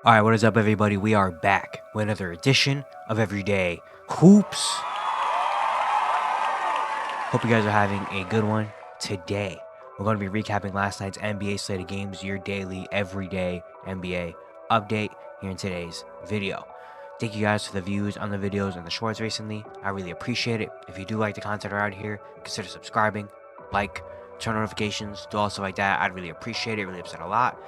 Alright, what is up, everybody? We are back with another edition of Everyday Hoops. Hope you guys are having a good one today. We're going to be recapping last night's NBA slate of games, your daily, everyday NBA update here in today's video. Thank you guys for the views on the videos and the shorts recently. I really appreciate it. If you do like the content around here, consider subscribing, like, turn notifications, do all stuff like that. I'd really appreciate it. Really upset a lot.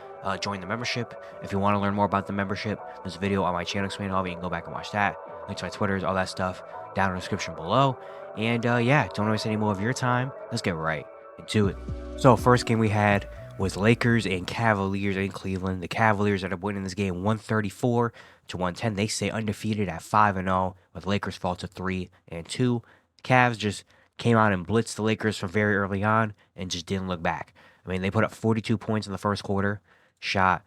Join the membership. If you want to learn more about the membership, there's a video on my channel explaining all of it. You can go back and watch that. Links to my Twitters, all that stuff down in the description below. And yeah, don't waste any more of your time. Let's get right into it. So first game we had was Lakers and Cavaliers in Cleveland. The Cavaliers ended up winning this game 134 to 110. They stay undefeated at 5-0, with Lakers fall to 3-2. The Cavs just came out and blitzed the Lakers from very early on and just didn't look back. I mean, they put up 42 points in the first quarter, shot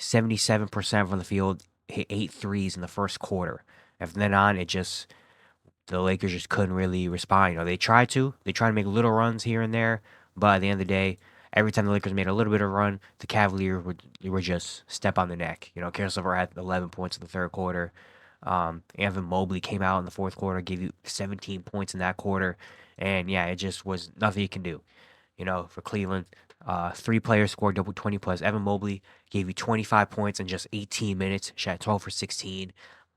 77% from the field, hit 8 threes in the first quarter. And from then on, the Lakers just couldn't really respond. They tried to make little runs here and there, but at the end of the day, every time the Lakers made a little bit of a run, the Cavaliers would just step on the neck. Caris LeVert had 11 points in the third quarter. Evan Mobley came out in the fourth quarter, gave you 17 points in that quarter, and yeah, it just was nothing you can do. For Cleveland, 3 players scored double 20 plus. Evan Mobley gave you 25 points in just 18 minutes, shot 12 for 16.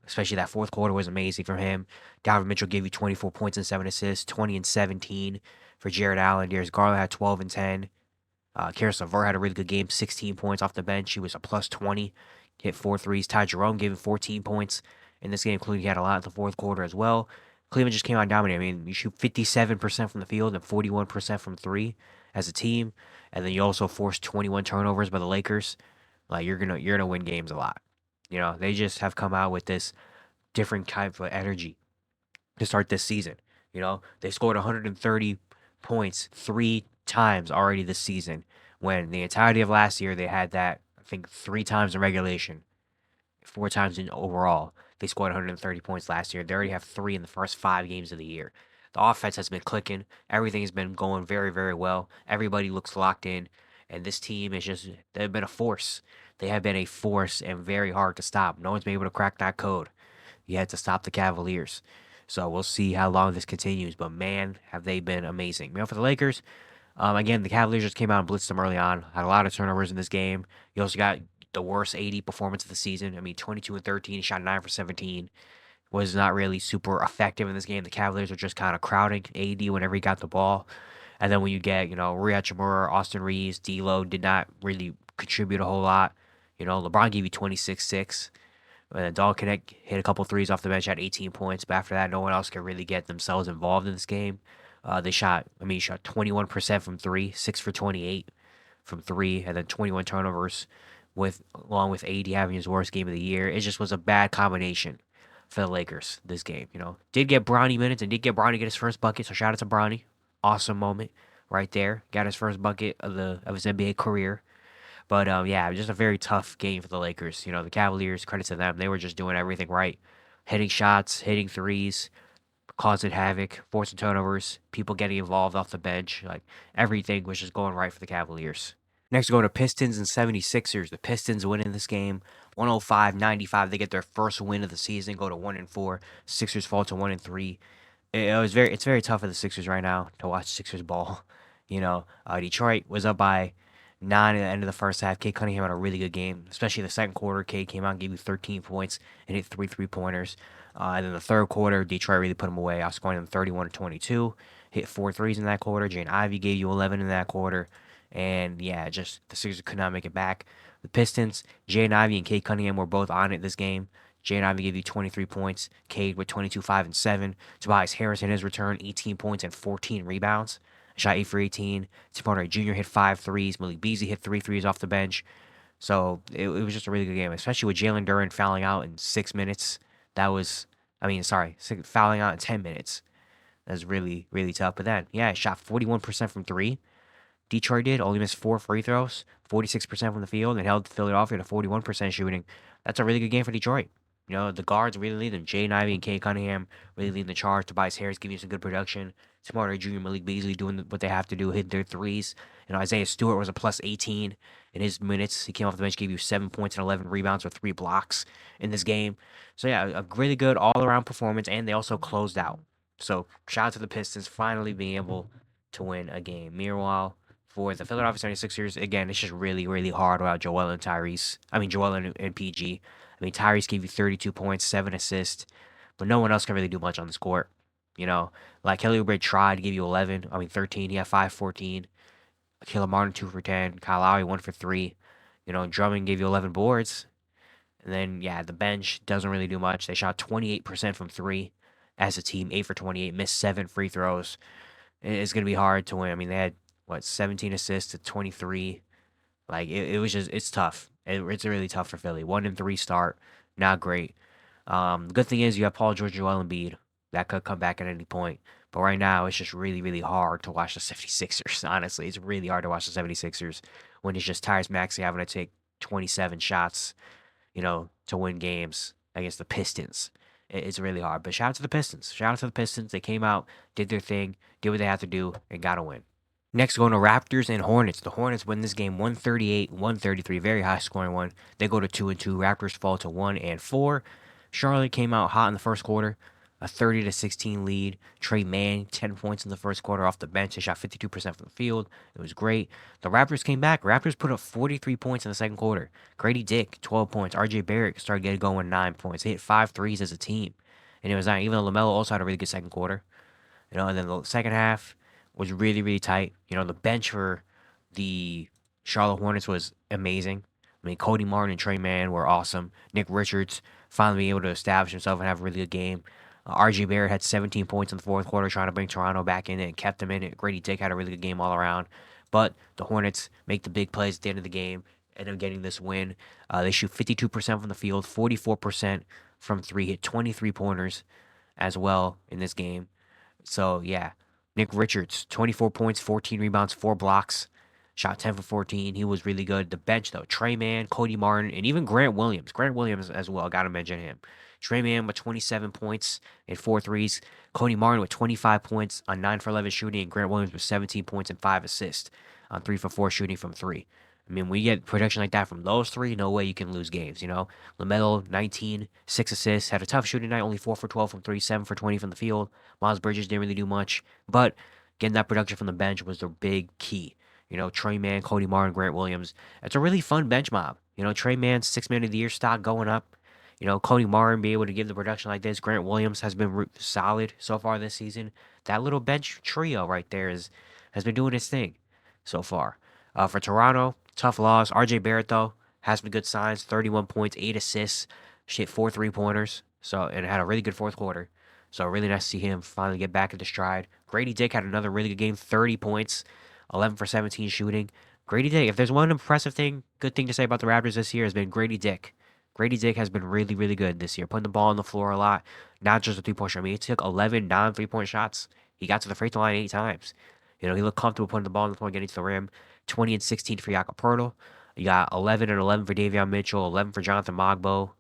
Especially that fourth quarter was amazing for him. Donovan Mitchell gave you 24 points and 7 assists, 20 and 17 for Jared Allen. Darius Garland had 12 and 10. Caris LeVert had a really good game, 16 points off the bench. He was a plus 20, hit 4 threes. Ty Jerome gave him 14 points in this game, including he had a lot in the fourth quarter as well. Cleveland just came out dominating. I mean, you shoot 57% from the field and 41% from 3 as a team, and then you also forced 21 turnovers by the Lakers. Like you're gonna win games a lot. They just have come out with this different type of energy to start this season. They scored 130 points 3 times already this season, when the entirety of last year they had that, I think, 3 times in regulation, 4 times in overall. They scored 130 points last year. They already have 3 in the first 5 games of the year. The offense has been clicking. Everything's been going very, very well. Everybody looks locked in. And this team they've been a force. They have been a force and very hard to stop. No one's been able to crack that code. You had to stop the Cavaliers. So we'll see how long this continues. But man, have they been amazing. For the Lakers, again, the Cavaliers just came out and blitzed them early on. Had a lot of turnovers in this game. You also got the worst 80 performance of the season. I mean, 22 and 13. He shot 9 for 17. Was not really super effective in this game. The Cavaliers were just kind of crowding AD whenever he got the ball. And then when you get, Rui Hachimura, Austin Reeves, D'Lo did not really contribute a whole lot. LeBron gave you 26-6. And then Dalton Connect hit a couple threes off the bench, had 18 points. But after that, no one else could really get themselves involved in this game. He shot 21% from 3, 6 for 28 from 3, and then 21 turnovers, along with AD having his worst game of the year. It just was a bad combination for the Lakers this game. Did get Bronny minutes and did get Bronny get his first bucket. So shout out to Bronny. Awesome moment right there. Got his first bucket of his NBA career. But yeah, just a very tough game for the Lakers. The Cavaliers, credit to them, they were just doing everything right, hitting shots, hitting threes, causing havoc, forcing turnovers, people getting involved off the bench. Like everything was just going right for the Cavaliers. Next, we go to Pistons and 76ers. The Pistons win in this game 105-95. They get their first win of the season, go to 1-4. Sixers fall to 1-3. It's very tough for the Sixers right now to watch Sixers ball. Detroit was up by 9 at the end of the first half. Cade Cunningham had a really good game, especially in the second quarter. Cade came out and gave you 13 points and hit 3 3-pointers. And then the third quarter, Detroit really put him away, outscoring them 31-22. Hit 4 threes in that quarter. Jane Ivey gave you 11 in that quarter. And yeah, just the Sixers could not make it back. The Pistons, Jane Ivey and Cade Cunningham were both on it this game. Jane Ivey gave you 23 points. Cade with 22, 5, and 7. Tobias Harris in his return, 18 points and 14 rebounds. Shot 8 for 18. Tim Hardaway Jr. hit 5 threes. Malik Beasley hit 3 threes off the bench. So it was just a really good game, especially with Jalen Duren fouling out in 6 minutes. Fouling out in 10 minutes. That was really, really tough. But then, yeah, it shot 41% from 3. Detroit did, only missed 4 free throws, 46% from the field, and held Philadelphia to 41% shooting. That's a really good game for Detroit. You know, the guards really lead them. Jaden Ivey and Kay Cunningham really leading the charge. Tobias Harris giving you some good production. Smarter Jr. Malik Beasley doing what they have to do, hitting their threes. You know, Isaiah Stewart was a plus 18 in his minutes. He came off the bench, gave you 7 points and 11 rebounds with 3 blocks in this game. So, yeah, a really good all around performance, and they also closed out. So, shout out to the Pistons finally being able to win a game. Meanwhile, for the Philadelphia 76ers, again, it's just really, really hard without Joel and Tyrese. I mean, Joel and PG. I mean, Tyrese gave you 32 points, 7 assists, but no one else can really do much on this court. You know, like Kelly Oubre tried to give you 11. I mean, 13. He had 5, 14. Caleb Martin 2 for 10. Kyle Lowry 1 for 3. You know, Drummond gave you 11 boards. And then, yeah, the bench doesn't really do much. They shot 28% from 3 as a team, 8 for 28, missed 7 free throws. It's going to be hard to win. I mean, they had, 17 assists to 23. Like it was just it's tough. It's really tough for Philly. 1-3 start, not great. The good thing is you have Paul George, Joel Embiid that could come back at any point. But right now it's just really really hard to watch the 76ers. Honestly, it's really hard to watch the 76ers when it's just Tyrese Maxey having to take 27 shots, to win games against the Pistons. It's really hard. But shout out to the Pistons. Shout out to the Pistons. They came out, did their thing, did what they had to do, and got a win. Next, going to Raptors and Hornets. The Hornets win this game 138-133, very high scoring one. They go to 2-2. Raptors fall to 1-4. Charlotte came out hot in the first quarter, a 30-16 lead. Trey Mann 10 points in the first quarter off the bench. They shot 52% from the field. It was great. The Raptors came back. Raptors put up 43 points in the second quarter. Grady Dick 12 points. RJ Barrett started getting going 9 points. They hit 5 threes as a team, and it was not even LaMelo also had a really good second quarter. And then the second half was really, really tight. The bench for the Charlotte Hornets was amazing. I mean, Cody Martin and Trey Mann were awesome. Nick Richards finally being able to establish himself and have a really good game. RJ Barrett had 17 points in the fourth quarter, trying to bring Toronto back in it and kept them in it. Grady Dick had a really good game all around. But the Hornets make the big plays at the end of the game, end up getting this win. They shoot 52% from the field, 44% from three, hit 23 pointers as well in this game. So, yeah, Nick Richards, 24 points, 14 rebounds, 4 blocks, shot 10 for 14. He was really good. The bench, though, Trey Mann, Cody Martin, and even Grant Williams. Grant Williams as well, got to mention him. Trey Mann with 27 points and 4 threes. Cody Martin with 25 points on 9 for 11 shooting, and Grant Williams with 17 points and 5 assists on 3 for 4 shooting from 3. I mean, when you get production like that from those three, no way you can lose games, LaMelo, 19, 6 assists, had a tough shooting night, only 4 for 12 from 3, 7 for 20 from the field. Miles Bridges didn't really do much, but getting that production from the bench was the big key. Trey Mann, Cody Martin, Grant Williams. It's a really fun bench mob. Trey Mann's 6 Man of the Year stock going up. Cody Martin be able to give the production like this. Grant Williams has been solid so far this season. That little bench trio right there has been doing its thing so far. For Toronto, tough loss. RJ Barrett, though, has some good signs. 31 points, 8 assists, shit 4 3-pointers. And had a really good fourth quarter. So really nice to see him finally get back into stride. Grady Dick had another really good game, 30 points, 11 for 17 shooting. Grady Dick, if there's one impressive thing, good thing to say about the Raptors this year has been Grady Dick. Grady Dick has been really, really good this year, putting the ball on the floor a lot, not just a three-point shot. I mean, he took 11 non-3-point shots. He got to the free throw line 8 times. He looked comfortable putting the ball on the floor, getting to the rim. 20 and 16 for Jakob Poeltl. You got 11 and 11 for Davion Mitchell, 11 for Jonathan Mogbo.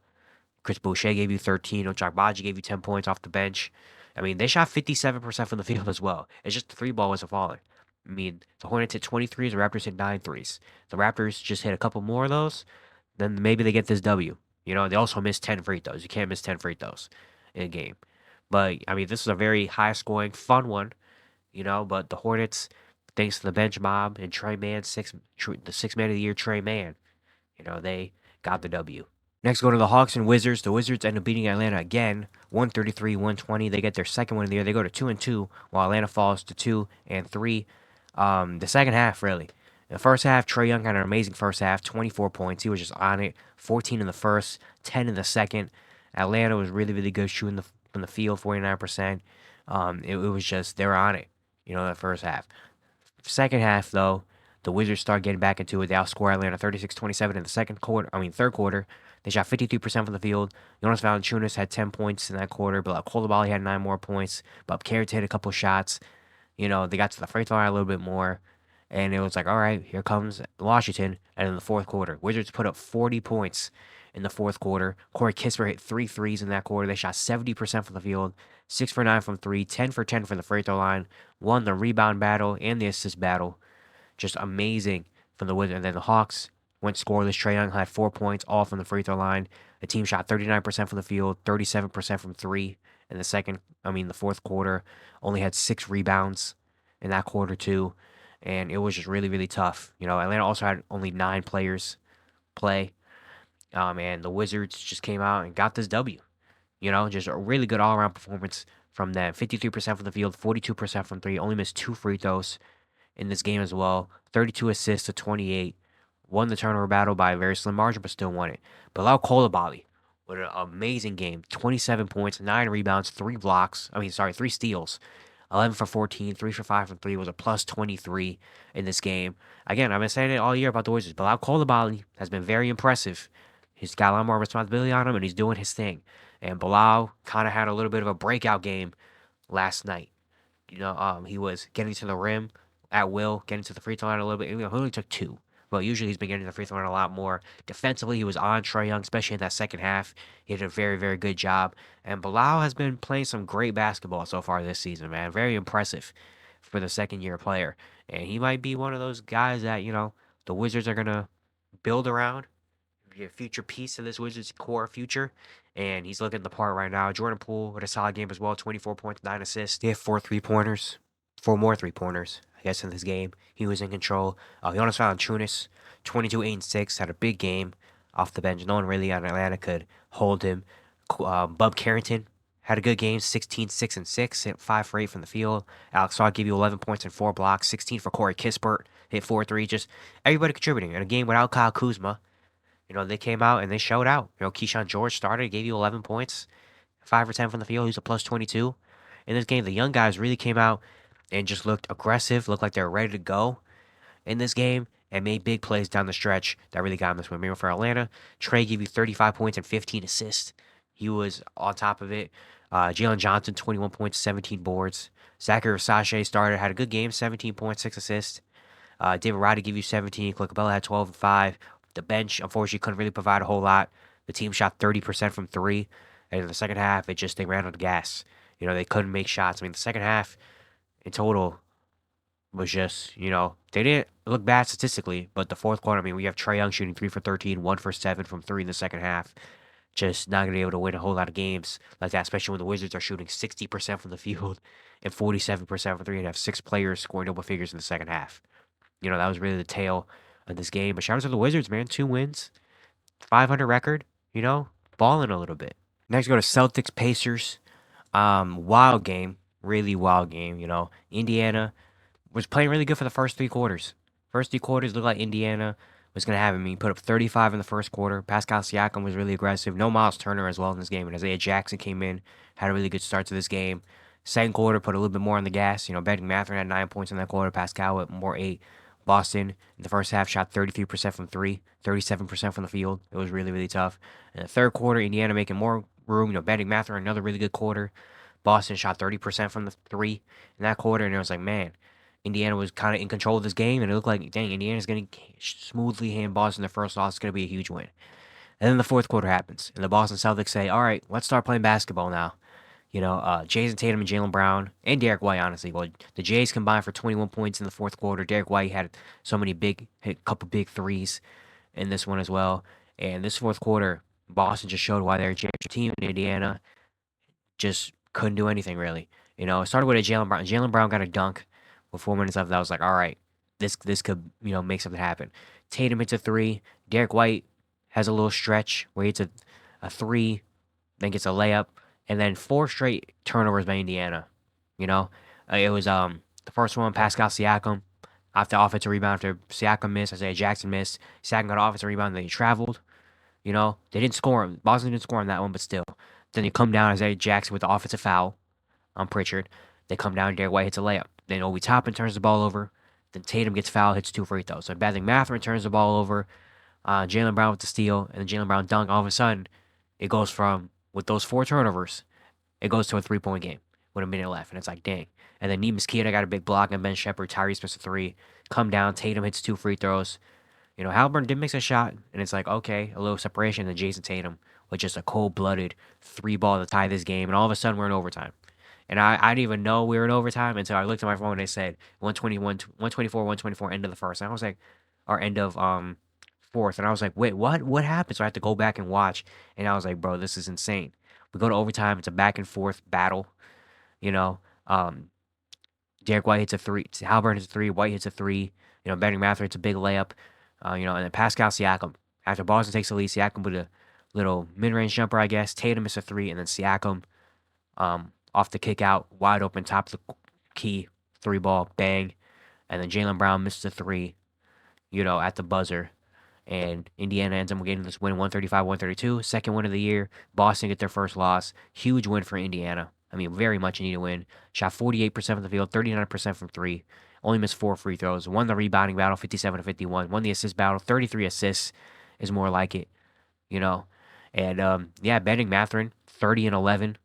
Chris Boucher gave you 13. Ochai Agbaji gave you 10 points off the bench. I mean, they shot 57% from the field as well. It's just the 3-ball wasn't falling. I mean, the Hornets hit 23s, the Raptors hit 9 threes. The Raptors just hit a couple more of those, then maybe they get this W. They also missed 10 free throws. You can't miss 10 free throws in a game. But, I mean, this is a very high-scoring, fun one, but the Hornets, thanks to the bench mob and Trey Mann, the 6 Man of the Year Trey Mann, they got the W. Next, go to the Hawks and Wizards. The Wizards end up beating Atlanta again, 133-120. They get their second win of the year. They go to 2-2, while Atlanta falls to 2-3. The second half, really. In the first half, Trae Young had an amazing first half, 24 points. He was just on it. 14 in the first, 10 in the second. Atlanta was really, really good shooting from the field, 49%. It was just, they were on it, that first half. Second half, though, the Wizards start getting back into it. They outscore Atlanta 36-27 in the third quarter. They shot 53% from the field. Jonas Valanciunas had 10 points in that quarter. But Coulibaly had 9 more points. Bob Carroll hit a couple shots. They got to the free throw line a little bit more. And it was like, all right, here comes Washington. And in the fourth quarter, Wizards put up 40 points in the fourth quarter. Corey Kispert hit 3 threes in that quarter. They shot 70% from the field, 6 for 9 from three, 10 for 10 from the free throw line, won the rebound battle and the assist battle. Just amazing from the Wizards. And then the Hawks went scoreless. Trae Young had 4 points, all from the free throw line. The team shot 39% from the field, 37% from three in the fourth quarter. Only had 6 rebounds in that quarter, too. And it was just really, really tough. Atlanta also had only 9 players play. And the Wizards just came out and got this W. Just a really good all around performance from them. 53% from the field, 42% from three. Only missed 2 free throws in this game as well. 32 assists to 28. Won the turnover battle by a very slim margin, but still won it. Bilal Coulibaly with an amazing game. 27 points, 9 rebounds, 3 steals. 11 for 14, 3 for 5 from three, was a plus 23 in this game. Again, I've been saying it all year about the Wizards. Bilal Coulibaly has been very impressive. He's got a lot more responsibility on him, and he's doing his thing. And Bilal kind of had a little bit of a breakout game last night. He was getting to the rim at will, getting to the free throw line a little bit. He only took 2. Well, usually he's been getting to the free throw line a lot more. Defensively, he was on Trae Young, especially in that second half. He did a very, very good job. And Bilal has been playing some great basketball so far this season, man. Very impressive for the second-year player. And he might be one of those guys that, the Wizards are going to build around, be a future piece of this Wizards core future. And he's looking the part right now. Jordan Poole with a solid game as well, 24 points, 9 assists. He had 4 3-pointers, 4 more 3-pointers, I guess, in this game. He was in control. Jonas Valanciunas, 22, 8, and 6, had a big game off the bench. No one really on Atlanta could hold him. Bub Carrington had a good game, 16, 6, and 6, hit 5 for 8 from the field. Alex Saw gave you 11 points and 4 blocks, 16 for Corey Kispert, hit 4 3. Just everybody contributing. In a game without Kyle Kuzma, they came out and they showed out. Keyshawn George started, gave you 11 points, 5 for 10 from the field. He was a plus 22. In this game, the young guys really came out and just looked aggressive, looked like they were ready to go in this game, and made big plays down the stretch that really got him this win. Remember, for Atlanta, Trae gave you 35 points and 15 assists. He was on top of it. Jalen Johnson, 21 points, 17 boards. Zachary Versace started, had a good game, 17 points, 6 assists. David Roddy gave you 17. Clint Capella had 12 and 5. The bench, unfortunately, couldn't really provide a whole lot. The team shot 30% from three. And in the second half, they ran out of gas. They couldn't make shots. The second half in total was just, they didn't look bad statistically, but the fourth quarter, we have Trae Young shooting 3 for 13, 1 for 7 from three in the second half. Just not going to be able to win a whole lot of games like that, especially when the Wizards are shooting 60% from the field and 47% from three and have 6 players scoring double figures in the second half. That was really the tale of this game. But shout out to the Wizards, man. 2 wins, 500 record, balling a little bit. Next, go to Celtics Pacers. Wild game. Really wild game, Indiana was playing really good for the first 3 quarters. First 3 quarters looked like Indiana was going to have him. He put up 35 in the first quarter. Pascal Siakam was really aggressive. No Miles Turner as well in this game. And Isaiah Jackson came in, had a really good start to this game. Second quarter, put a little bit more on the gas. Bennedict Mathurin had 9 points in that quarter. Pascal with more 8. Boston, in the first half, shot 33% from three, 37% from the field. It was really, really tough. In the third quarter, Indiana making more room. Bennedict Mathurin, another really good quarter. Boston shot 30% from the three in that quarter. And it was like, man, Indiana was kind of in control of this game. And it looked like, dang, Indiana's going to smoothly hand Boston the first loss. It's going to be a huge win. And then the fourth quarter happens. And the Boston Celtics say, all right, let's start playing basketball now. Jason Tatum and Jaylen Brown and Derek White, honestly. Well, the Jays combined for 21 points in the fourth quarter. Derek White had hit a couple big threes in this one as well. And this fourth quarter, Boston just showed why they're a championship team, in Indiana just couldn't do anything really. It started with a Jaylen Brown. Jaylen Brown got a dunk with 4 minutes left. I was like, all right, this could make something happen. Tatum hits a 3. Derek White has a little stretch where he hits a 3, then gets a layup. And then 4 straight turnovers by Indiana. It was the first one, Pascal Siakam, after offensive rebound. After Siakam missed, Isaiah Jackson missed. Siakam got an offensive rebound, then he traveled. They didn't score. Boston didn't score on that one, but still. Then you come down, Isaiah Jackson with the offensive foul on Pritchard. They come down, Derek White hits a layup. Then Obi Toppin turns the ball over. Then Tatum gets fouled, hits 2 free throws. So Bennedict Mathurin turns the ball over. Jaylen Brown with the steal, and then Jaylen Brown dunk. All of a sudden, it goes from, with those 4 turnovers, it goes to a 3-point game with a minute left. And it's like, dang. And then Neemias Queta got a big block, and Ben Shepherd, Tyrese missed a 3. Come down, Tatum hits 2 free throws. Halliburton did miss a shot, and it's like, okay, a little separation. Then Jason Tatum with just a cold-blooded three ball to tie this game, and all of a sudden we're in overtime. And I didn't even know we were in overtime until I looked at my phone and it said 121, 124, 124, end of the first. And I was like, or end of fourth. And I was like, wait, what? What happened? So I had to go back and watch. And I was like, bro, this is insane. We go to overtime. It's a back and forth battle. You know, um, Derek White hits a three. Halliburton hits a three. White hits a three. Benning Mather hits a big layup. And then Pascal Siakam. After Boston takes the lead, Siakam with a little mid-range jumper, I guess. Tatum hits a three, and then Siakam off the kick out, wide open, top of the key, three ball, bang. And then Jaylen Brown misses a three, at the buzzer. And Indiana ends up getting this win 135-132. Second win of the year. Boston get their first loss. Huge win for Indiana. I mean, very much needed win. Shot 48% from the field, 39% from three. Only missed 4 free throws. Won the rebounding battle 57-51. Won the assist battle, 33 assists is more like it, you know. And Benning Mathurin, 30-11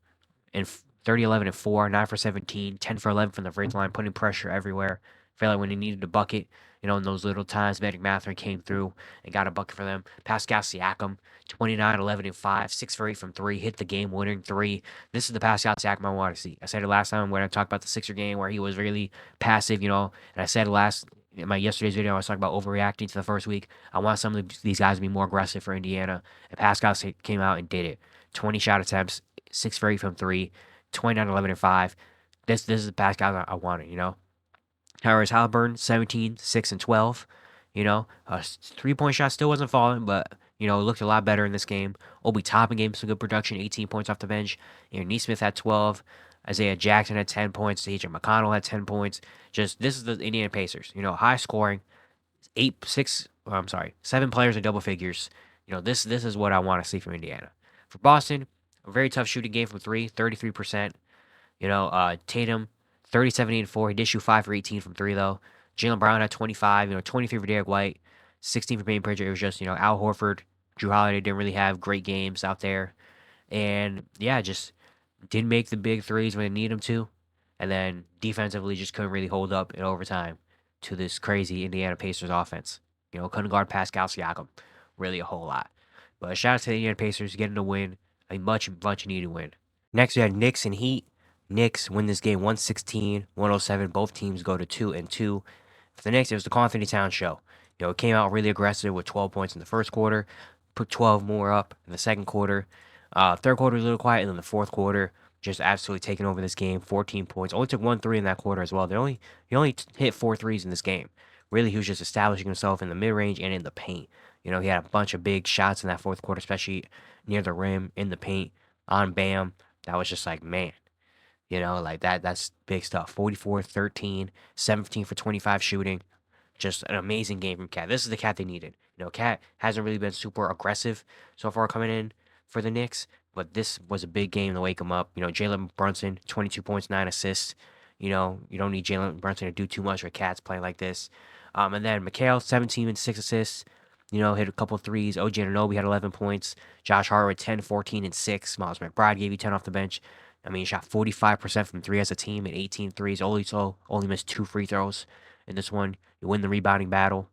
and 30, 11, and 4, 9 for 17, 10 for 11 from the free throw line, putting pressure everywhere. Felt like when he needed a bucket, in those little times, Benedict Mathurin came through and got a bucket for them. Pascal Siakam, 29, 11, and 5, 6 for 8 from 3, hit the game-winning 3. This is the Pascal Siakam I want to see. I said it last time when I talked about the Sixer game where he was really passive, and I said in my yesterday's video, I was talking about overreacting to the first week. I want some of these guys to be more aggressive for Indiana. And Pascal came out and did it. 20 shot attempts, 6 for 8 from 3, 29, 11, and 5. This is the Pascal I wanted. Whereas Halliburton, 17, 6, and 12. Three-point shot still wasn't falling, but, it looked a lot better in this game. Obi Toppin gave some good production, 18 points off the bench. Nesmith had 12. Isaiah Jackson had 10 points. T.J. McConnell had 10 points. Just, this is the Indiana Pacers. High scoring, 7 players in double figures. This is what I want to see from Indiana. For Boston, a very tough shooting game from 3, 33%. Tatum, 37-4. He did shoot 5 for 18 from 3, though. Jaylen Brown had 25, 23 for Derek White, 16 for Payton Pritchard. It was just, Al Horford, Drew Holiday didn't really have great games out there. And, just didn't make the big threes when they need them to. And then defensively just couldn't really hold up in overtime to this crazy Indiana Pacers offense. Couldn't guard Pascal Siakam really a whole lot. But shout out to the Indiana Pacers getting a win, a much, much needed win. Next, we had Knicks and Heat. Knicks win this game 116-107. Both teams go to 2-2. For the Knicks, it was the Karl Anthony Towns show. It came out really aggressive with 12 points in the first quarter, put 12 more up in the second quarter. Third quarter was a little quiet, and then the fourth quarter just absolutely taking over this game. 14 points. Only took 1 3 in that quarter as well. He only hit 4 threes in this game. Really, he was just establishing himself in the mid-range and in the paint. He had a bunch of big shots in that fourth quarter, especially near the rim, in the paint, on Bam. That was just like, man. Like that's big stuff. 44, 13, 17 for 25 shooting. Just an amazing game from Cat. This is the Cat they needed. Cat hasn't really been super aggressive so far coming in for the Knicks, but this was a big game to wake him up. Jalen Brunson, 22 points, 9 assists. You don't need Jalen Brunson to do too much for Cats playing like this. And then McHale, 17 and 6 assists. Hit a couple threes. OG Anunoby had 11 points. Josh Hart with 10, 14, and 6. Miles McBride gave you 10 off the bench. He shot 45% from 3 as a team and 18 threes. Only missed 2 free throws in this one. You win the rebounding battle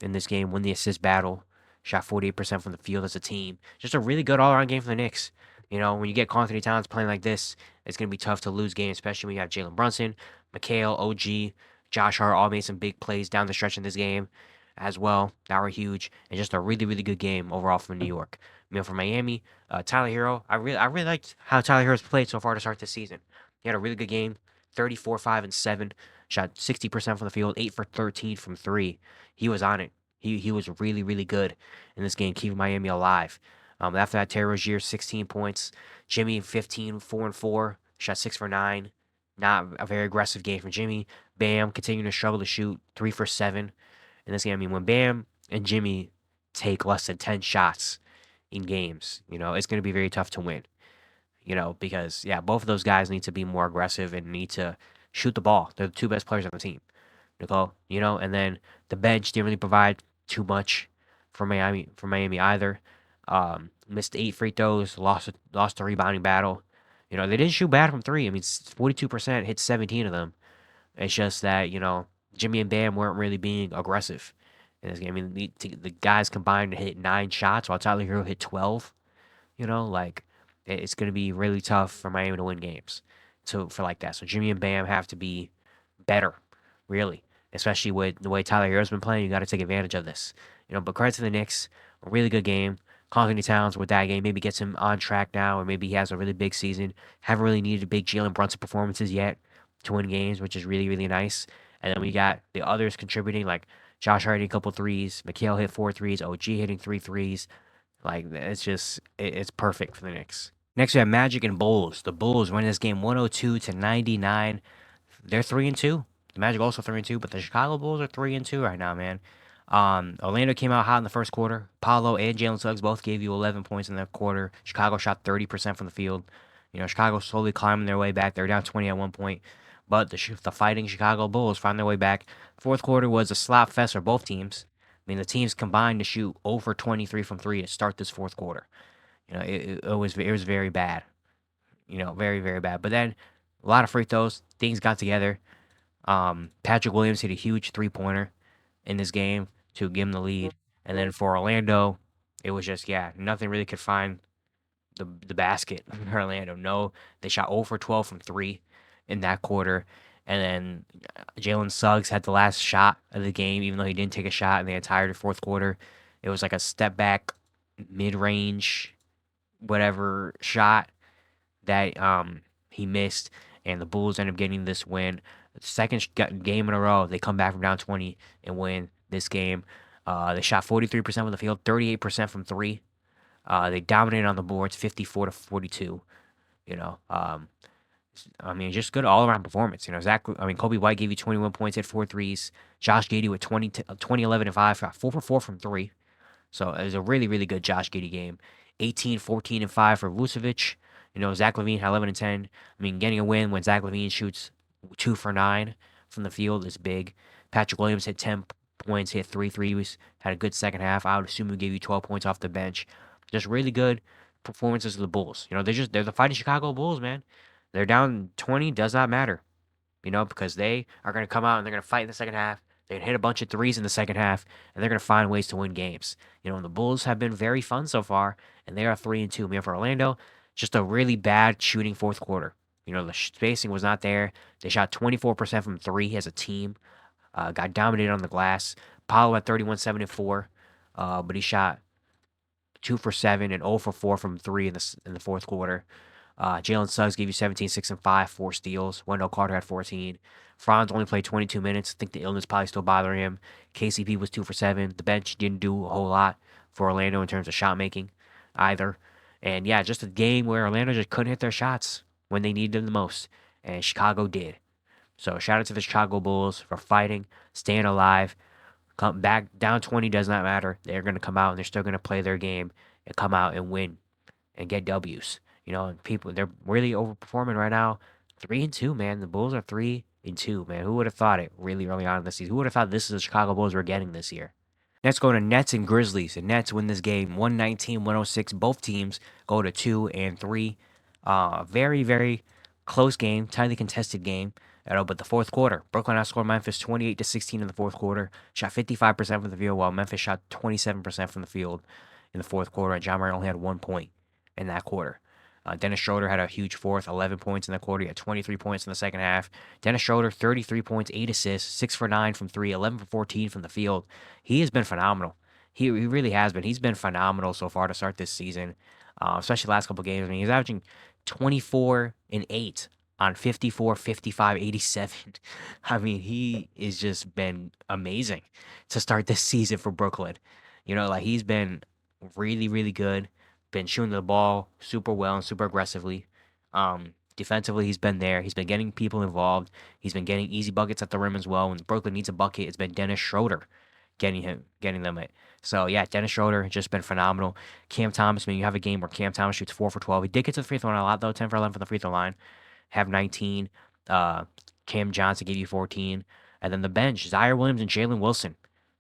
in this game, win the assist battle. Shot 48% from the field as a team. Just a really good all-around game for the Knicks. When you get Karl Anthony Towns playing like this, it's going to be tough to lose games, especially when you have Jalen Brunson, McHale, OG, Josh Hart all made some big plays down the stretch in this game as well. That were huge. And just a really, really good game overall from New York. For Miami, Tyler Hero, I really liked how Tyler Hero's played so far to start this season. He had a really good game, 34, 5, and 7. Shot 60% from the field, 8 for 13 from 3. He was on it. He was really, really good in this game, keeping Miami alive. After that, Terry Rozier, 16 points. Jimmy, 15, 4 and 4. Shot 6 for 9. Not a very aggressive game for Jimmy. Bam continuing to struggle to shoot, 3 for 7 in this game. When Bam and Jimmy take less than 10 shots in games, it's going to be very tough to win. Because, both of those guys need to be more aggressive and need to shoot the ball. They're the 2 best players on the team. And then the bench didn't really provide too much for Miami either. Missed 8 free throws, lost the rebounding battle. They didn't shoot bad from 3. 42%, hit 17 of them. It's just that, Jimmy and Bam weren't really being aggressive. in this game. I mean, the guys combined to hit 9 shots while Tyler Hero hit 12. Like it's going to be really tough for Miami to win games. So for like that, so Jimmy and Bam have to be better, really, especially with the way Tyler Hero's been playing. You got to take advantage of this. But credit to the Knicks, a really good game. Anthony Towns with that game maybe gets him on track now, or maybe he has a really big season. Haven't really needed big Jalen Brunson performances yet to win games, which is really, really nice. And then we got the others contributing, like Josh Hart hitting a couple threes, Mikhail hit 4 threes, OG hitting 3 threes. Like it's perfect for the Knicks. Next we have Magic and Bulls. The Bulls win this game 102-99. They're 3-2. The Magic also 3-2, but the Chicago Bulls are 3-2 right now, man. Orlando came out hot in the first quarter. Paulo and Jalen Suggs both gave you 11 points in the quarter. Chicago shot 30% from the field. Chicago slowly climbing their way back. They're down 20 at one point, but the fighting Chicago Bulls find their way back. Fourth quarter was a slap fest for both teams. I mean, the teams combined to shoot over 23 from three to start this fourth quarter. It was very bad. Very, very bad. But then a lot of free throws. Things got together. Patrick Williams hit a huge 3-pointer in this game to give him the lead. And then for Orlando, it was just, nothing really could find the basket for Orlando. No, they shot 0 for 12 from three in that quarter. And then Jalen Suggs had the last shot of the game, even though he didn't take a shot in the entire fourth quarter. It was like a step back, mid range, whatever shot that he missed, and the Bulls end up getting this win. Second game in a row, they come back from down 20 and win this game. They shot 43% from the field, 38% from three. They dominated on the boards, 54-42. I mean, just good all around performance. Kobe White gave you 21 points, hit 4 threes. Josh Giddey with 20, 11, and 5, shot 4 for 4 from three. So it was a really, really good Josh Giddey game. 18, 14, and 5 for Vucevic. Zach LaVine had 11 and 10. I mean, getting a win when Zach LaVine shoots 2 for 9 from the field is big. Patrick Williams hit 10 points, hit 3 threes, had a good second half. I would assume he gave you 12 points off the bench. Just really good performances of the Bulls. They're the fighting Chicago Bulls, man. They're down 20, does not matter. Because they are going to come out and they're going to fight in the second half. They're going to hit a bunch of threes in the second half, and they're going to find ways to win games. And the Bulls have been very fun so far, and they are 3-2. I mean, for Orlando, just a really bad shooting fourth quarter. The spacing was not there. They shot 24% from three as a team. Got dominated on the glass. Paulo at 31, 7, and 4, but he shot 2 for 7 and 0 for 4 from three in the fourth quarter. Jalen Suggs gave you 17, 6, and 5, 4 steals. Wendell Carter had 14. Franz only played 22 minutes. I think the illness probably still bothering him. KCP was 2 for 7. The bench didn't do a whole lot for Orlando in terms of shot making either. And just a game where Orlando just couldn't hit their shots when they needed them the most. And Chicago did. So shout out to the Chicago Bulls for fighting, staying alive. Come back down 20 does not matter. They're going to come out and they're still going to play their game and come out and win and get W's. And people, they're really overperforming right now. 3-2, man. The Bulls are 3-2, man. Who would have thought it really early on in the season? Who would have thought this is the Chicago Bulls we're getting this year? Next, go to Nets and Grizzlies. The Nets win this game 119-106. Both teams go to 2-3. Very, very close game, tightly contested game. But the fourth quarter, Brooklyn outscored Memphis 28-16 in the fourth quarter. Shot 55% from the field, while Memphis shot 27% from the field in the fourth quarter. And John Morant only had 1 point in that quarter. Dennis Schroeder had a huge fourth, 11 points in the quarter. He had 23 points in the second half. Dennis Schroeder, 33 points, 8 assists, 6 for 9 from 3, 11 for 14 from the field. He has been phenomenal. He really has been. He's been phenomenal so far to start this season, especially the last couple games. I mean, he's averaging 24 and 8 on 54, 55, 87. I mean, he has just been amazing to start this season for Brooklyn. He's been really, really good. Been shooting the ball super well and super aggressively. Defensively, he's been there. He's been getting people involved. He's been getting easy buckets at the rim as well. When Brooklyn needs a bucket, it's been Dennis Schroeder getting them it. So, Dennis Schroeder has just been phenomenal. Cam Thomas, you have a game where Cam Thomas shoots 4 for 12. He did get to the free throw line a lot, though. 10 for 11 from the free throw line. Have 19. Cam Johnson gave you 14. And then the bench, Zaire Williams and Jalen Wilson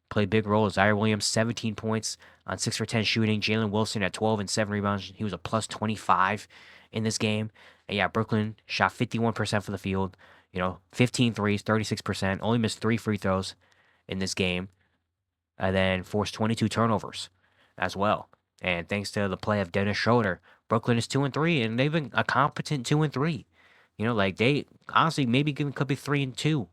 played big roles. Zaire Williams, 17 points on 6 for 10 shooting. Jalen Wilson at 12 and 7 rebounds. He was a plus 25 in this game. And Brooklyn shot 51% from the field. 15 threes, 36%. Only missed 3 free throws in this game. and then forced 22 turnovers as well. And thanks to the play of Dennis Schroeder, Brooklyn is 2-3, and they've been a competent 2-3. Like they honestly maybe could be 3-2.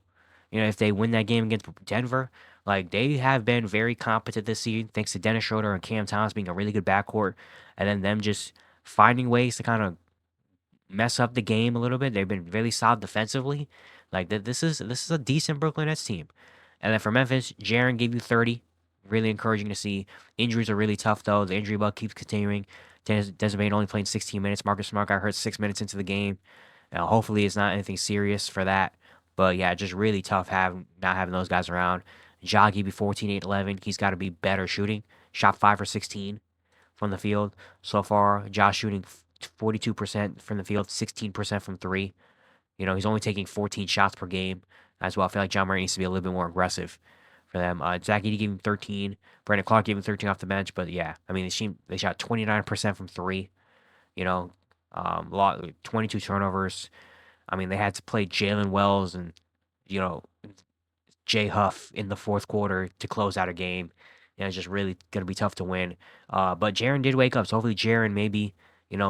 If they win that game against Denver, like they have been very competent this season, thanks to Dennis Schroeder and Cam Thomas being a really good backcourt, and then them just finding ways to kind of mess up the game a little bit. They've been really solid defensively. Like this is a decent Brooklyn Nets team. And then for Memphis, Jaren gave you 30. Really encouraging to see. Injuries are really tough though. The injury bug keeps continuing. Desmond Bane only playing 16 minutes. Marcus Smart got hurt 6 minutes into the game. Hopefully it's not anything serious for that. But yeah, just really tough not having those guys around. Ja gave you 14, 8, 11. He's got to be better shooting. Shot 5 for 16 from the field so far. Josh shooting 42% from the field, 16% from three. He's only taking 14 shots per game as well. I feel like John Murray needs to be a little bit more aggressive for them. Zach Edey gave him 13. Brandon Clark gave him 13 off the bench. But yeah, I mean, they shot 29% from three. 22 turnovers. I mean, they had to play Jalen Wells and, you know, Jay Huff in the fourth quarter to close out a game. And it's just really going to be tough to win. But Jaren did wake up. So hopefully Jaren maybe,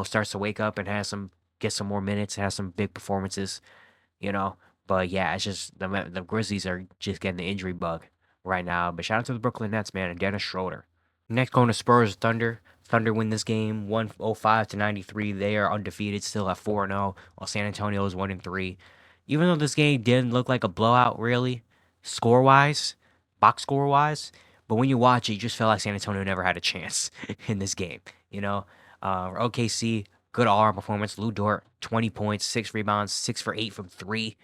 starts to wake up and get some more minutes, has some big performances, you know. But yeah, it's just the Grizzlies are just getting the injury bug right now. But shout out to the Brooklyn Nets, man, and Dennis Schroeder. Next, going to Spurs Thunder. Thunder win this game 105-93. They are undefeated, still at 4-0, while San Antonio is 1-3. Even though this game didn't look like a blowout, really, score wise, box score wise, but when you watch it, you just felt like San Antonio never had a chance in this game. OKC, good all-around performance. Lou Dort, 20 points, 6 rebounds, 6 for 8 from 3.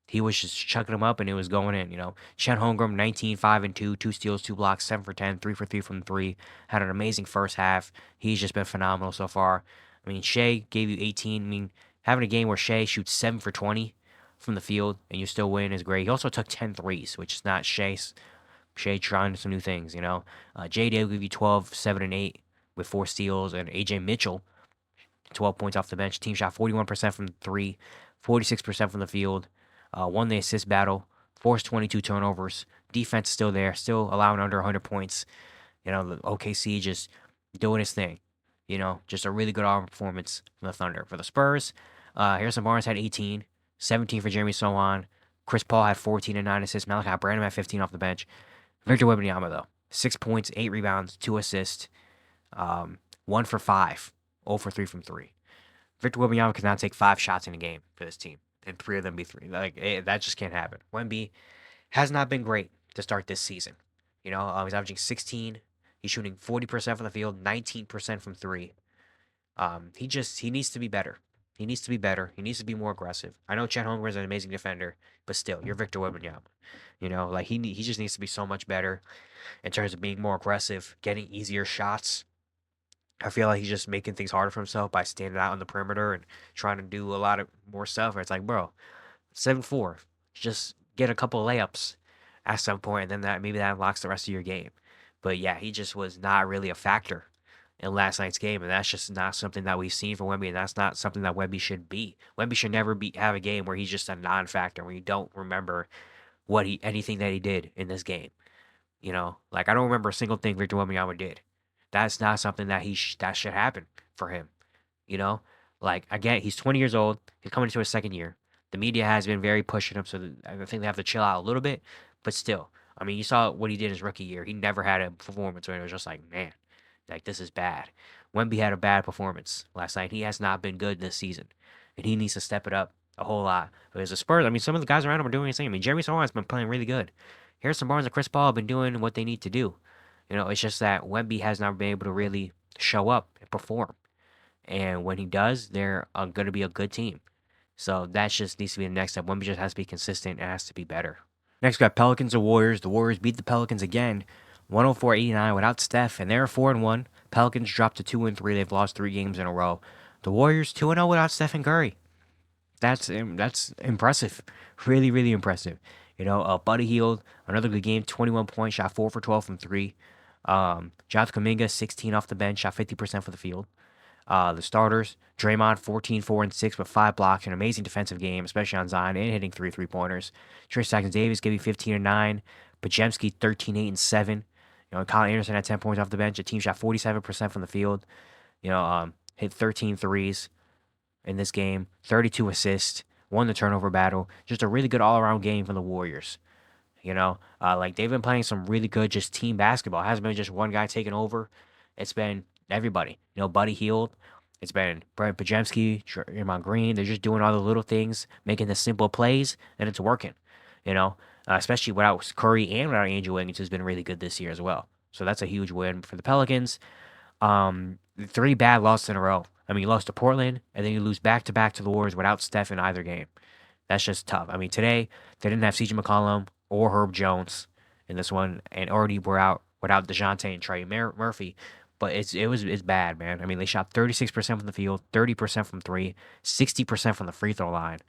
He was just chucking them up and it was going in. Chet Holmgren, 19, 5 and 2, 2 steals, 2 blocks, 7 for 10, 3 for 3 from 3. Had an amazing first half. He's just been phenomenal so far. I mean, Shea gave you 18. I mean, having a game where Shea shoots 7 for 20 from the field and you still win is great. He also took 10 threes, which is not Shea. Shea trying some new things. Jay Dale gave you 12, 7 and 8 with 4 steals, and AJ Mitchell, 12 points off the bench. Team shot 41% from 3, 46% from the field. Won the assist battle, forced 22 turnovers. Defense still there, still allowing under 100 points. The OKC just doing his thing. Just a really good all performance from the Thunder. For the Spurs, Harrison Barnes had 18, 17 for Jeremy Sohan. Chris Paul had 14 and 9 assists. Malachi Branham had 15 off the bench. Victor Wembanyama, though, 6 points, 8 rebounds, 2 assists, 1 for 5, 0 for 3 from 3. Victor Wembanyama can now take 5 shots in a game for this team, and 3 of them be 3. That just can't happen. Wemby has not been great to start this season. He's averaging 16. He's shooting 40% from the field, 19% from 3. He needs to be better. He needs to be better. He needs to be more aggressive. I know Chet Holmgren is an amazing defender, but still, you're Victor Wembanyama. He just needs to be so much better in terms of being more aggressive, getting easier shots. I feel like he's just making things harder for himself by standing out on the perimeter and trying to do a lot of more stuff. Where it's like, bro, 7-4, just get a couple of layups at some point, and then that unlocks the rest of your game. But yeah, he just was not really a factor in last night's game, and that's just not something that we've seen from Wemby, and that's not something that Wemby should be. Wemby should never have a game where he's just a non-factor, where you don't remember anything that he did in this game. I don't remember a single thing Victor Wembanyama did. That's not something that that should happen for him. Again, he's 20 years old. He's coming into his second year. The media has been very pushing him, so I think they have to chill out a little bit. But still, I mean, you saw what he did his rookie year. He never had a performance where it was just like, man, this is bad. Wemby had a bad performance last night. He has not been good this season, and he needs to step it up a whole lot. But as a Spurs, I mean, some of the guys around him are doing the same. I mean, Jeremy Sohan has been playing really good. Harrison Barnes and Chris Paul have been doing what they need to do. It's just that Wemby has not been able to really show up and perform. And when he does, they're going to be a good team. So that just needs to be the next step. Wemby just has to be consistent and has to be better. Next, we got Pelicans and Warriors. The Warriors beat the Pelicans again, 104-89 without Steph, and they're 4-1. Pelicans dropped to 2-3. They've lost 3 games in a row. The Warriors 2-0 without Stephen Curry. That's impressive. Really, really impressive. Buddy Hield, another good game, 21 points, shot 4 for 12 from 3. Jonathan Kuminga, 16 off the bench, shot 50% for the field. The starters, Draymond, 14, 4 and 6 with 5 blocks, an amazing defensive game, especially on Zion, and hitting 3 3-pointers. Tristan Davis gave you 15 and 9. Pajemski, 13, 8 and 7. Kyle Anderson had 10 points off the bench. The team shot 47% from the field. Hit 13 threes in this game, 32 assists, won the turnover battle. Just a really good all around game for the Warriors. Like they've been playing some really good just team basketball. It hasn't been just one guy taking over. It's been everybody. Buddy Hield. It's been Brad Pajemski, Draymond Green. They're just doing all the little things, making the simple plays, and it's working. Especially without Curry and without Andrew Wiggins, who's been really good this year as well. So that's a huge win for the Pelicans. 3 bad losses in a row. I mean, you lost to Portland, and then you lose back to back to the Warriors without Steph in either game. That's just tough. I mean, today they didn't have CJ McCollum or Herb Jones in this one, and already were out without DeJounte and Trey Murphy. But it's bad, man. I mean, they shot 36% from the field, 30% from three, 60% from the free throw line.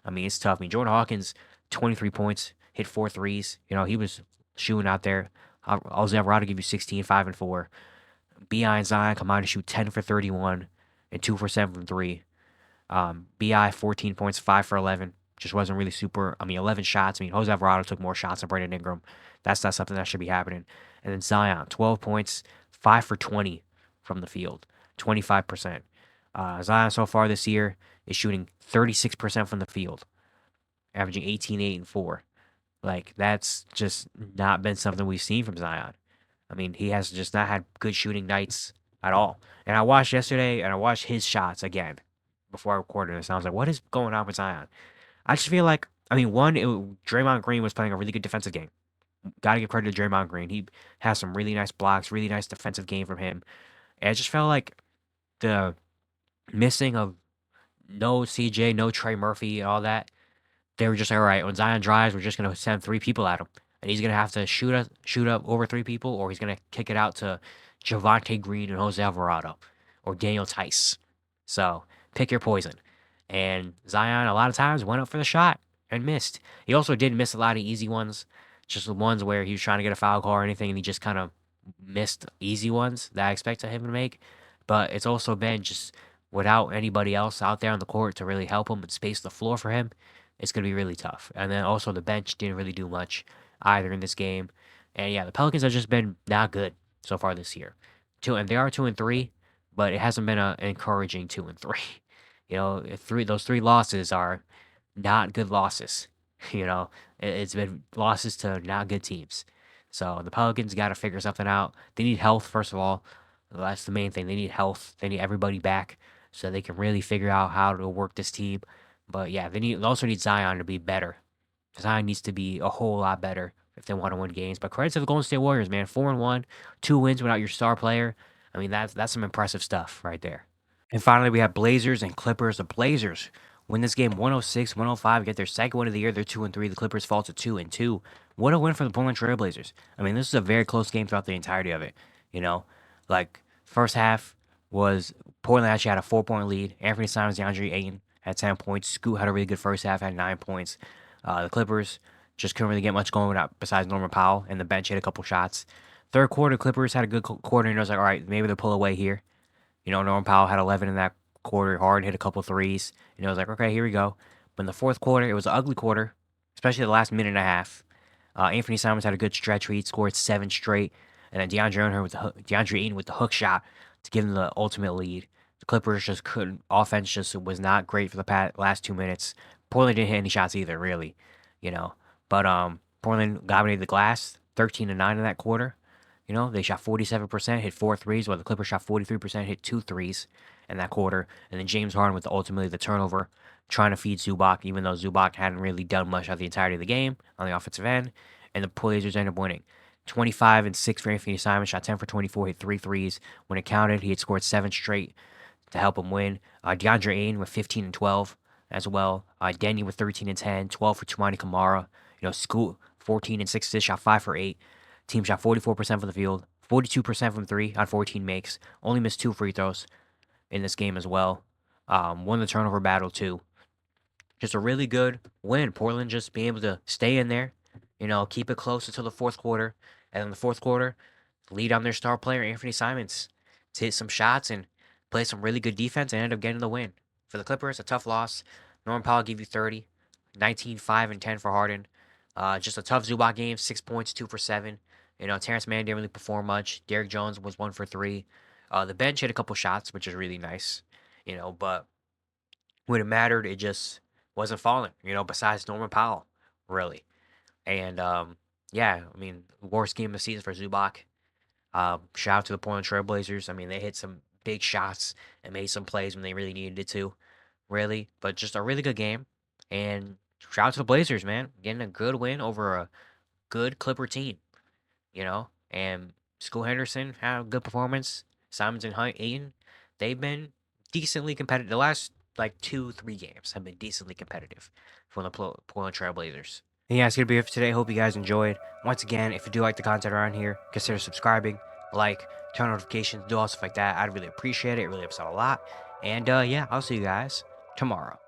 I mean, it's tough. I mean, Jordan Hawkins, 23 points, hit 4 threes. He was shooting out there. Jose Alvarado give you 16, 5 and 4. BI and Zion combined to shoot 10 for 31 and 2 for 7 from three. BI 14 points, 5 for 11. Just wasn't really super. I mean, 11 shots. I mean, Jose Alvarado took more shots than Brandon Ingram. That's not something that should be happening. And then Zion, 12 points, 5 for 20 from the field, 25%. Zion so far this year is shooting 36% from the field, averaging 18, 8, and 4. Like, that's just not been something we've seen from Zion. I mean, he has just not had good shooting nights at all. And I watched yesterday, and I watched his shots again before I recorded this. And I was like, what is going on with Zion? I just feel like, I mean, Draymond Green was playing a really good defensive game. Got to give credit to Draymond Green. He has some really nice blocks, really nice defensive game from him. And it just felt like the missing of no CJ, no Trey Murphy, and all that. They were just like, all right, when Zion drives, we're just going to send 3 people at him. And he's going to have to shoot up over 3 people, or he's going to kick it out to Javonte Green and Jose Alvarado or Daniel Tice. So pick your poison. And Zion, a lot of times, went up for the shot and missed. He also did miss a lot of easy ones, just the ones where he was trying to get a foul call or anything, and he just kind of missed easy ones that I expected him to make. But it's also been just without anybody else out there on the court to really help him and space the floor for him, it's going to be really tough. And then also the bench didn't really do much either in this game. And yeah, the Pelicans have just been not good so far this year. And they are 2-3, but it hasn't been an encouraging 2-3. Those 3 losses are not good losses. It's been losses to not good teams. So the Pelicans got to figure something out. They need health, first of all. That's the main thing. They need health. They need everybody back so they can really figure out how to work this team. But yeah, they also need Zion to be better. Zion needs to be a whole lot better if they want to win games. But credit to the Golden State Warriors, man. 4-1, 2 wins without your star player. I mean, that's some impressive stuff right there. And finally, we have Blazers and Clippers. The Blazers win this game 106-105, get their second win of the year. They're 2-3. The Clippers fall to 2-2. What a win for the Portland Trail Blazers. I mean, this is a very close game throughout the entirety of it. Like first half was Portland actually had a 4-point lead. Anthony Simons, DeAndre Ayton had 10 points. Scoot had a really good first half, had 9 points. The Clippers just couldn't really get much going besides Norman Powell, and the bench hit a couple shots. Third quarter, Clippers had a good quarter, and I was like, all right, maybe they'll pull away here. Norman Powell had 11 in that quarter. Harden hit a couple threes. I was like, okay, here we go. But in the fourth quarter, it was an ugly quarter, especially the last minute and a half. Anthony Simons had a good stretch where he scored 7 straight, and then DeAndre Ayton with the hook shot to give them the ultimate lead. The Clippers just couldn't. Offense just was not great for the last 2 minutes. Portland didn't hit any shots either, really. But Portland dominated the glass, 13-9 in that quarter. They shot 47%, hit 4 threes, while the Clippers shot 43%, hit 2 threes in that quarter. And then James Harden with ultimately the turnover, trying to feed Zubac, even though Zubac hadn't really done much of the entirety of the game on the offensive end. And the Blazers ended up winning. 25-6 for Anthony Simons, shot 10 for 24, hit 3 threes. When it counted, he had scored 7 straight to help him win. DeAndre Ayton with 15-12 as well. Denny with 13-10, 12 for Tumani Kamara. Scoot 14-6, shot 5 for 8. Team shot 44% from the field, 42% from 3 on 14 makes. Only missed 2 free throws in this game as well. Won the turnover battle too. Just a really good win. Portland just being able to stay in there, keep it close until the fourth quarter. And in the fourth quarter, lead on their star player, Anthony Simons, to hit some shots and play some really good defense and end up getting the win. For the Clippers, a tough loss. Norman Powell gave you 30, 19, 5, and 10 for Harden. Just a tough Zubac game, 6 points, 2 for 7. Terrence Mann didn't really perform much. Derrick Jones was 1 for 3. The bench hit a couple shots, which is really nice. But when it mattered, it just wasn't falling. Besides Norman Powell, really. And yeah, I mean, worst game of the season for Zubac. Shout out to the Portland Trailblazers. I mean, they hit some big shots and made some plays when they really needed it to, really. But just a really good game. And shout out to the Blazers, man, getting a good win over a good Clipper team. And School Henderson had a good performance. Simons and Hunt, Ayton, they've been decently competitive. The last like 2, 3 games have been decently competitive for the Portland Trailblazers. And yeah, it's gonna be it for today. Hope you guys enjoyed. Once again, if you do like the content around here, consider subscribing, like, turn notifications, do all stuff like that. I'd really appreciate it. It really helps out a lot. And yeah, I'll see you guys tomorrow.